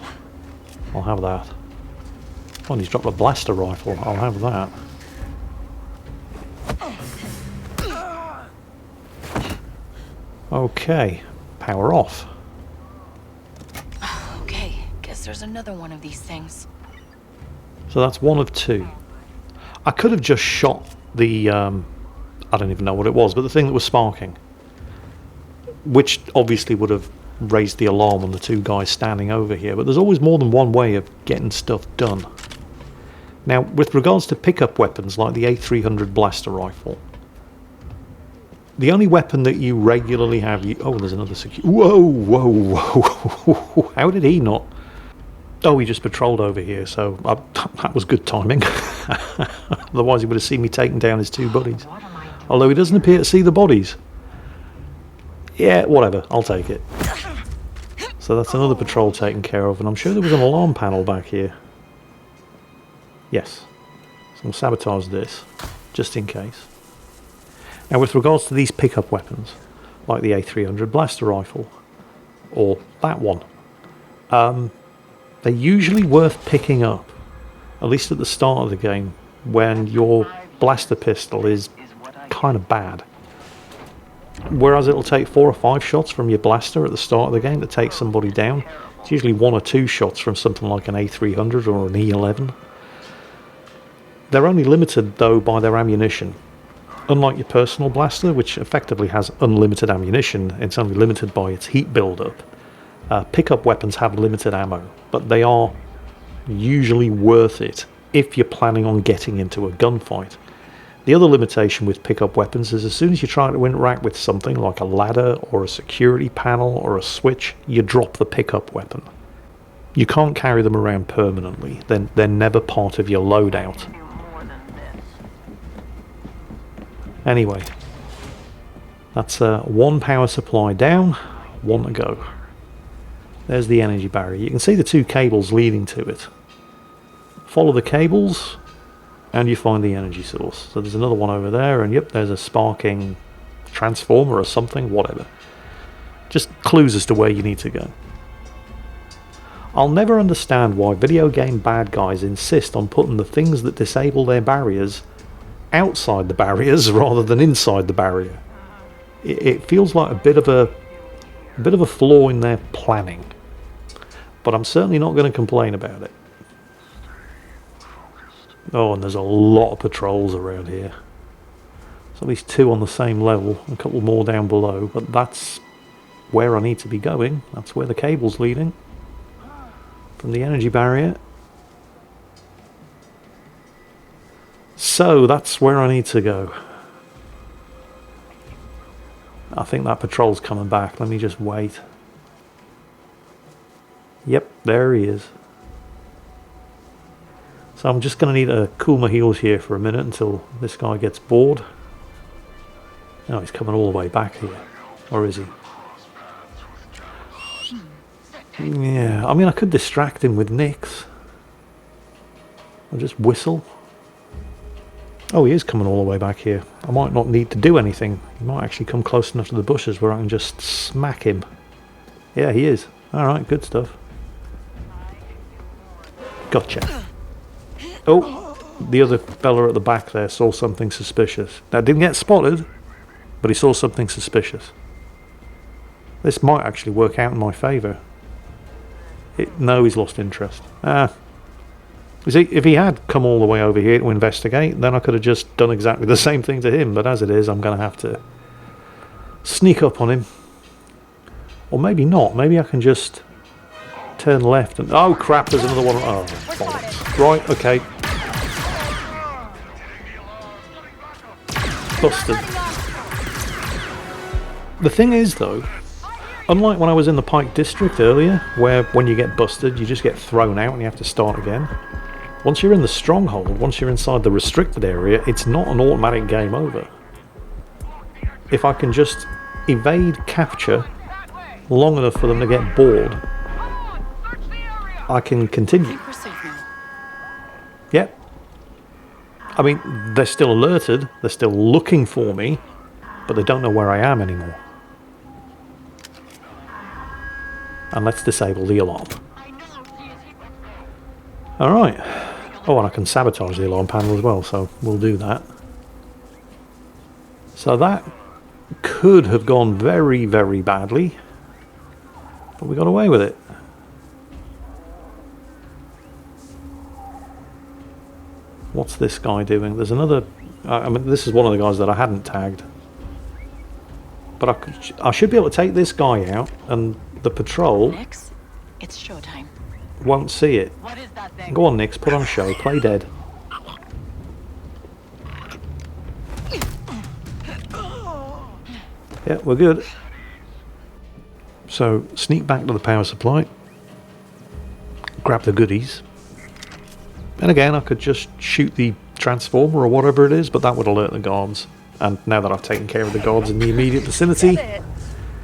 A: I'll have that. Oh, and he's dropped a blaster rifle. I'll have that. Okay, power off.
B: Okay, guess there's another one of these things.
A: So that's one of two. I could have just shot the, I don't even know what it was, but the thing that was sparking, which obviously would have raised the alarm on the two guys standing over here, but there's always more than one way of getting stuff done. Now, with regards to pickup weapons like the A300 blaster rifle, the only weapon that you regularly have... oh, there's another security... whoa, whoa, whoa. How did he not... oh, he just patrolled over here, so that was good timing. Otherwise he would have seen me taking down his two buddies. Although he doesn't appear to see the bodies. Yeah, whatever, I'll take it. So that's another patrol taken care of, and I'm sure there was an alarm panel back here. Yes. So I'll sabotage this, just in case. Now with regards to these pickup weapons, like the A300 blaster rifle, or that one, they're usually worth picking up, at least at the start of the game, when your blaster pistol is kind of bad. Whereas it'll take 4 or 5 shots from your blaster at the start of the game to take somebody down, It's usually 1 or 2 shots from something like an A300 or an E11. They're only limited though by their ammunition. Unlike your personal blaster, which effectively has unlimited ammunition, it's only limited by its heat buildup. Pickup weapons have limited ammo, but they are usually worth it if you're planning on getting into a gunfight. The other limitation with pickup weapons is as soon as you try to interact with something like a ladder or a security panel or a switch, you drop the pickup weapon. You can't carry them around permanently, they're never part of your loadout. Anyway, that's 1 power supply down, 1 to go. There's the energy barrier. You can see the 2 cables leading to it. Follow the cables and you find the energy source. So there's another one over there, and yep, there's a sparking transformer or something, whatever. Just clues as to where you need to go. I'll never understand why video game bad guys insist on putting the things that disable their barriers outside the barriers rather than inside the barrier. It feels like a bit of a flaw in their planning, but I'm certainly not going to complain about it. Oh, and there's a lot of patrols around here. There's at least 2 on the same level, a couple more down below, but that's where I need to be going. That's where the cable's leading from the energy barrier. So that's where I need to go. I think that patrol's coming back. Let me just wait. Yep, there he is. So I'm just going to need to cool my heels here for a minute until this guy gets bored. Oh, he's coming all the way back here. Or is he? Yeah, I mean, I could distract him with nicks. I'll just whistle. Oh, he is coming all the way back here. I might not need to do anything. He might actually come close enough to the bushes where I can just smack him. Yeah, he is. Alright, good stuff. Gotcha. Oh, the other fella at the back there saw something suspicious. Now, didn't get spotted, but he saw something suspicious. This might actually work out in my favour. No, he's lost interest. You see, if he had come all the way over here to investigate, then I could have just done exactly the same thing to him, but as it is, I'm going to have to sneak up on him. Or maybe not. Maybe I can just turn left and... Oh, crap, there's another one. Oh, bollocks. Right, okay. Busted. The thing is, though, unlike when I was in the Pike District earlier, where when you get busted, you just get thrown out and you have to start again. Once you're in the stronghold, once you're inside the restricted area, it's not an automatic game over. If I can just evade capture long enough for them to get bored, I can continue. Yep. I mean, they're still alerted, they're still looking for me, but they don't know where I am anymore. And let's disable the alarm. Alright. Oh, and I can sabotage the alarm panel as well, so we'll do that. So that could have gone very, very badly, but we got away with it. What's this guy doing? There's another... I mean, this is one of the guys that I hadn't tagged. But I should be able to take this guy out, and the patrol...
B: Nix, it's showtime.
A: Won't see it.
B: What is that thing?
A: Go on, Nix, put on a show. Play dead. Yeah, we're good. So, sneak back to the power supply. Grab the goodies. And again, I could just shoot the transformer or whatever it is, but that would alert the guards. And now that I've taken care of the guards in the immediate vicinity,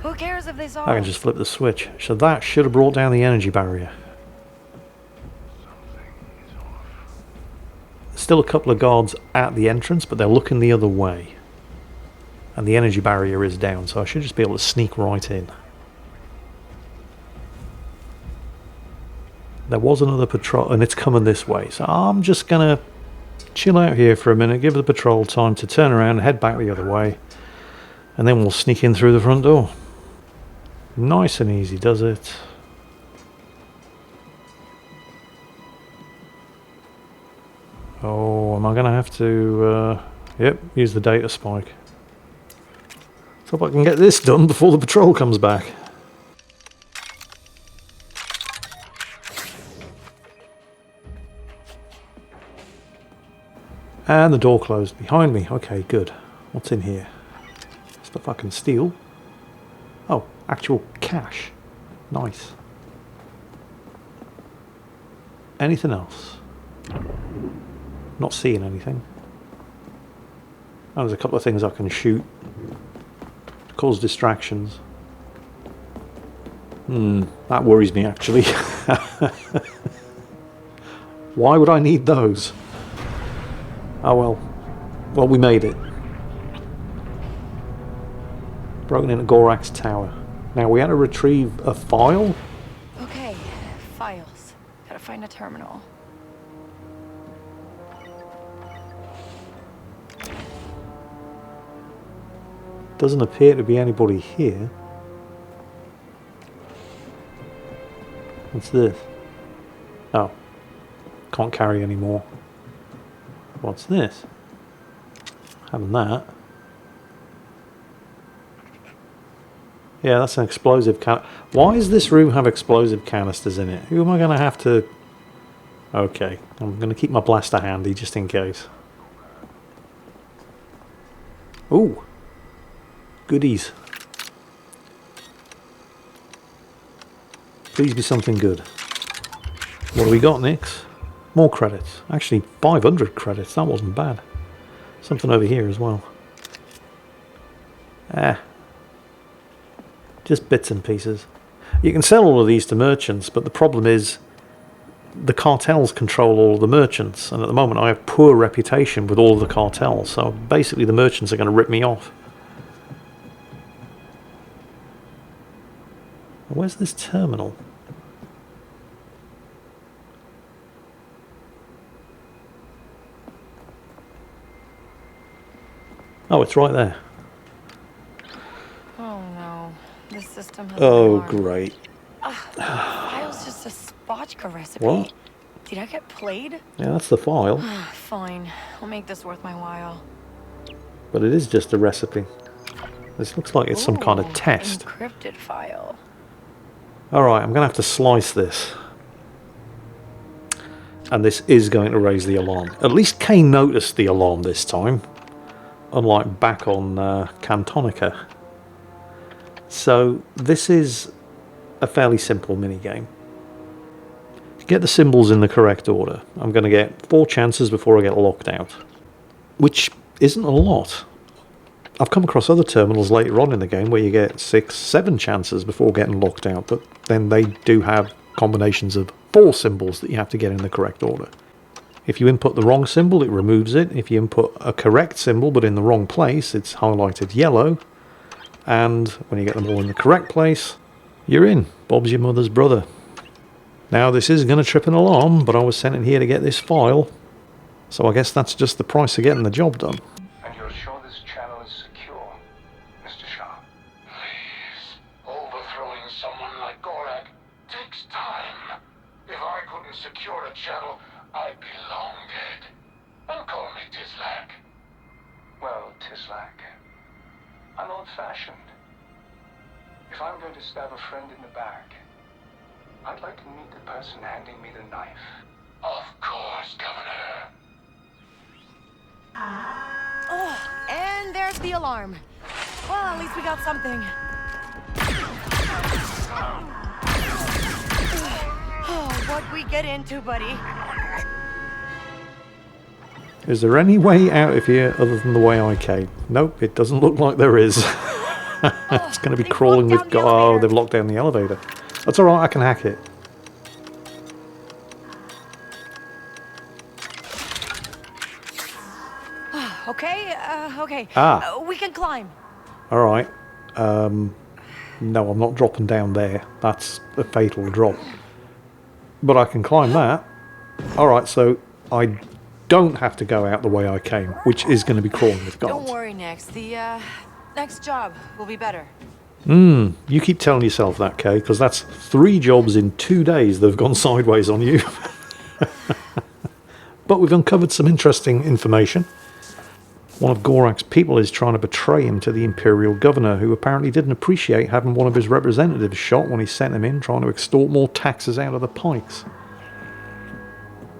B: Who cares if they saw
A: I can just flip the switch. So that should have brought down the energy barrier. Still a couple of guards at the entrance, but they're looking the other way. And the energy barrier is down, so I should just be able to sneak right in. There was another patrol, and it's coming this way. So I'm just going to chill out here for a minute, give the patrol time to turn around and head back the other way. And then we'll sneak in through the front door. Nice and easy, does it? Oh, am I going to have to... yep, use the data spike. Let's hope I can get this done before the patrol comes back. And the door closed behind me. Okay, good. What's in here? Stuff I can steal. Oh, actual cash. Nice. Anything else? Not seeing anything. Oh, there's a couple of things I can shoot to cause distractions. That worries me actually. Why would I need those? Oh well. Well, we made it. Broken into Gorak's tower. Now we had to retrieve a file.
B: Okay, files. Gotta find a terminal.
A: Doesn't appear to be anybody here. What's this? Oh. Can't carry anymore. What's this? Having that. Yeah, that's an explosive can. Why does this room have explosive canisters in it? Who am I going to have to... Okay, I'm going to keep my blaster handy just in case. Ooh. Goodies. Please be something good. What do we got next? More credits. Actually, 500 credits. That wasn't bad. Something over here as well. Just bits and pieces. You can sell all of these to merchants, but the problem is the cartels control all of the merchants, and at the moment I have poor reputation with all of the cartels, so basically the merchants are going to rip me off. Where's this terminal? Oh, it's right there.
B: Oh no, this system has
A: Oh, great.
B: File's just a spotchka recipe.
A: What?
B: Did I get played?
A: Yeah, that's the file.
B: Fine, I'll make this worth my while.
A: But it is just a recipe. This looks like it's some kind of test.
B: Encrypted file.
A: Alright, I'm going to have to slice this. And this is going to raise the alarm. At least Kane noticed the alarm this time. Unlike back on Cantonica. So this is a fairly simple minigame. Get the symbols in the correct order. I'm going to get 4 chances before I get locked out. Which isn't a lot. I've come across other terminals later on in the game where you get 6, 7 chances before getting locked out, but then they do have combinations of 4 symbols that you have to get in the correct order. If you input the wrong symbol, it removes it. If you input a correct symbol but in the wrong place, it's highlighted yellow. And when you get them all in the correct place, you're in. Bob's your mother's brother. Now this is going to trip an alarm, but I was sent in here to get this file. So I guess that's just the price of getting the job done.
K: And you're sure this channel is secure, Mr. Shah?
I: Please. Overthrowing someone like Gorak takes time. If I couldn't secure a channel, I'd be long dead. And call me Tislak.
K: Well, Tislak, I'm old-fashioned. If I'm going to stab a friend in the back, I'd like to meet the person handing me the knife.
I: Of course, Governor.
B: Oh, and there's the alarm. Well, at least we got something. Oh, what'd we get into, buddy?
A: Is there any way out of here other than the way I came? Nope, it doesn't look like there is. It's going to be crawling with... Oh, they've locked down the elevator. That's alright, I can hack it.
B: Okay. We can climb.
A: Alright. No, I'm not dropping down there. That's a fatal drop. But I can climb that. Alright, so I don't have to go out the way I came, which is going to be crawling with guards.
B: Don't worry, Nex. The next job will be better.
A: You keep telling yourself that, Kay, because that's 3 jobs in 2 days that have gone sideways on you. But we've uncovered some interesting information. One of Gorak's people is trying to betray him to the Imperial Governor, who apparently didn't appreciate having one of his representatives shot when he sent him in, trying to extort more taxes out of the Pikes.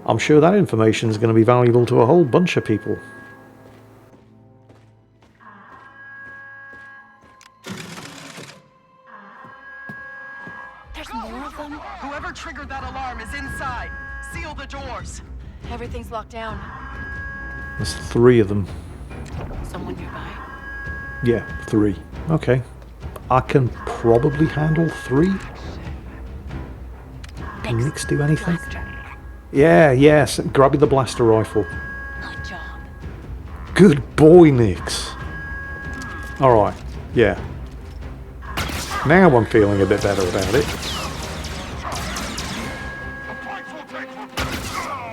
A: I'm sure that information is going to be valuable to a whole bunch of people.
B: There's more of them?
L: Whoever triggered that alarm is inside. Seal the doors.
B: Everything's locked down.
A: There's 3 of them.
B: Someone nearby?
A: Yeah, 3. Okay. I can probably handle 3. Can Nix do anything?
B: Blaster.
A: Yeah, yes. Grab me the blaster rifle.
B: Good job.
A: Good boy, Nix. Alright, yeah. Now I'm feeling a bit better about it.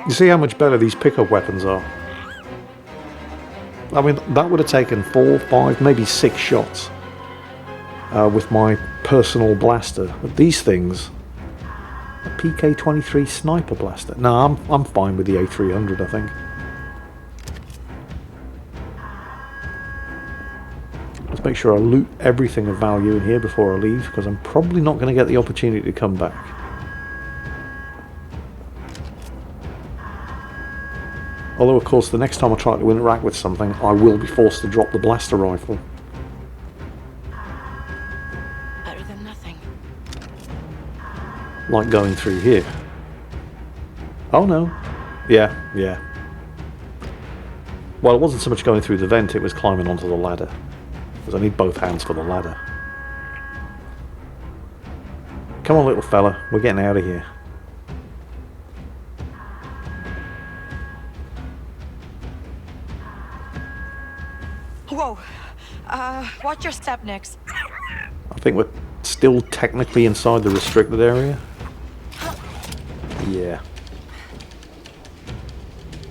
A: You see how much better these pickup weapons are? I mean, that would have taken 4, 5, maybe 6 shots with my personal blaster. But these things, a PK-23 sniper blaster. No, I'm fine with the A300, I think. Let's make sure I loot everything of value in here before I leave, because I'm probably not going to get the opportunity to come back. Although, of course, the next time I try to interact with something, I will be forced to drop the blaster rifle.
B: Better than nothing.
A: Like going through here. Oh no. Yeah. Well, it wasn't so much going through the vent, it was climbing onto the ladder. Because I need both hands for the ladder. Come on, little fella. We're getting out of here.
B: Whoa. Watch your step, Nix.
A: I think we're still technically inside the restricted area. Yeah.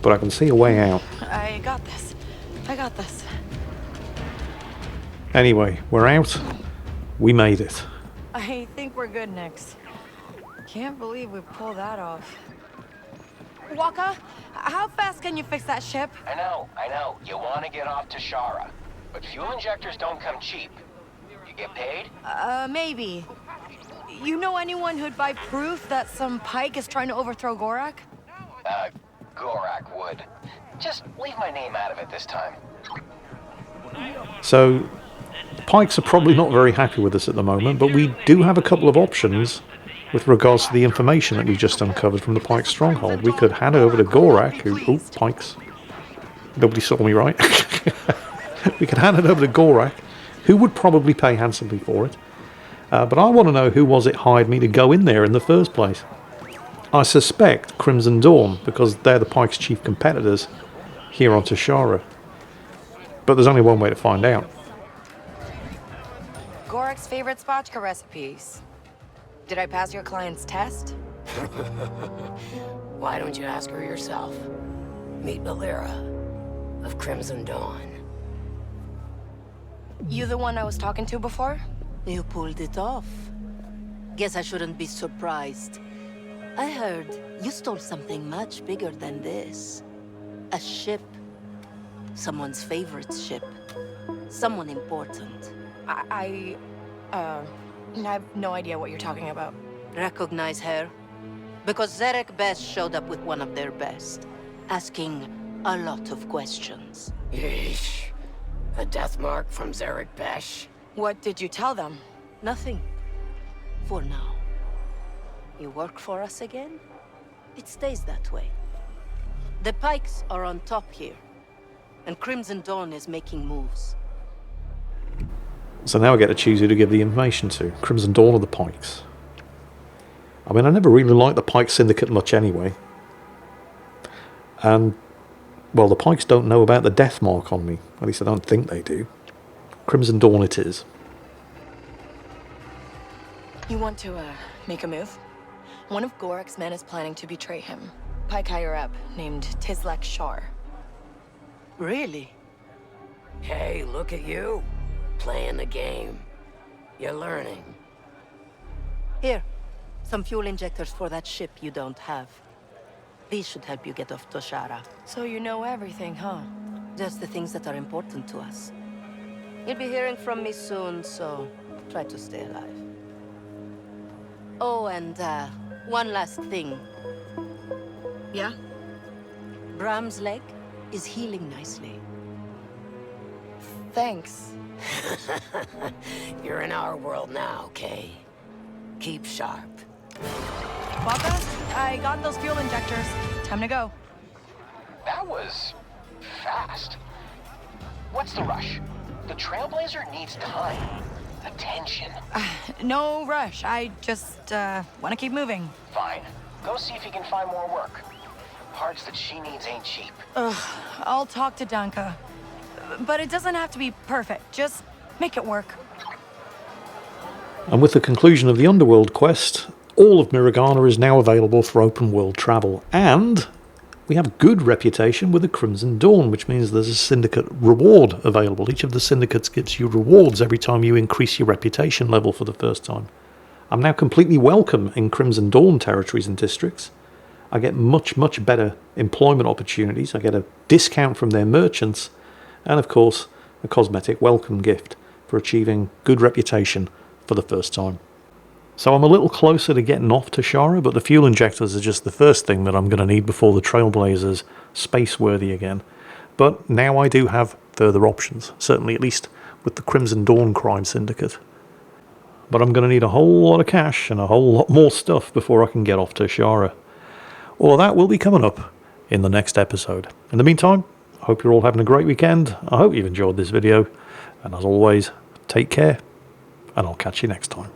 A: But I can see a way out.
B: I got this.
A: Anyway, we're out. We made it.
B: I think we're good, Nix. Can't believe we pulled that off. Waka, how fast can you fix that ship?
C: I know. You want to get off Toshara. But fuel injectors don't come cheap. You get paid?
B: Maybe. You know anyone who'd buy proof that some Pike is trying to overthrow Gorak?
C: Gorak would. Just leave my name out of it this time.
A: So, the Pikes are probably not very happy with us at the moment, but we do have a couple of options with regards to the information that we just uncovered from the Pike stronghold. We could hand it over to Gorak, who... Oh, Pikes. Nobody saw me, right? We could hand it over to Gorak, who would probably pay handsomely for it. But I want to know who was it hired me to go in there in the first place. I suspect Crimson Dawn, because they're the Pike's chief competitors here on Toshara. But there's only one way to find out.
B: Gorak's favorite spotchka recipes. Did I pass your client's test?
J: Why don't you ask her yourself? Meet Valera of Crimson Dawn.
B: You the one I was talking to before?
M: You pulled it off. Guess I shouldn't be surprised. I heard you stole something much bigger than this. A ship. Someone's favorite ship. Someone important.
B: I have no idea what you're talking about.
M: Recognize her? Because Zarek Besh showed up with one of their best. Asking a lot of questions.
J: Yeesh. A death mark from Zarek Besh?
B: What did you tell them?
M: Nothing. For now. You work for us again? It stays that way. The Pikes are on top here. And Crimson Dawn is making moves.
A: So now I get to choose who to give the information to. Crimson Dawn or the Pikes. I mean, I never really liked the Pike Syndicate much anyway. And, well, the Pikes don't know about the death mark on me. At least I don't think they do. Crimson Dawn it is.
B: You want to, make a move? One of Gorak's men is planning to betray him. Pike higher-up, named Tizlek Shar.
M: Really?
J: Hey, look at you. Playing the game. You're learning.
M: Here. Some fuel injectors for that ship you don't have. These should help you get off Toshara.
B: So you know everything, huh?
M: Just the things that are important to us. You'll be hearing from me soon, so try to stay alive. Oh, and one last thing.
B: Yeah?
M: Bram's leg is healing nicely.
B: Thanks.
J: You're in our world now, Kay. Keep sharp.
B: Waka, I got those fuel injectors. Time to go.
C: That was fast. What's the rush? The Trailblazer needs time. Attention.
B: No rush. I just want to keep moving.
C: Fine. Go see if you can find more work. Parts that she needs ain't cheap.
B: I'll talk to Danka. But it doesn't have to be perfect. Just make it work.
A: And with the conclusion of the Underworld quest, all of Miragana is now available for open world travel. And we have good reputation with the Crimson Dawn, which means there's a syndicate reward available. Each of the syndicates gives you rewards every time you increase your reputation level for the first time. I'm now completely welcome in Crimson Dawn territories and districts. I get much, much better employment opportunities. I get a discount from their merchants. And of course, a cosmetic welcome gift for achieving good reputation for the first time. So I'm a little closer to getting off Toshara, but the fuel injectors are just the first thing that I'm going to need before the Trailblazer's space-worthy again. But now I do have further options, certainly at least with the Crimson Dawn crime syndicate. But I'm going to need a whole lot of cash and a whole lot more stuff before I can get off Toshara. All of that will be coming up in the next episode. In the meantime, I hope you're all having a great weekend. I hope you've enjoyed this video. And as always, take care, and I'll catch you next time.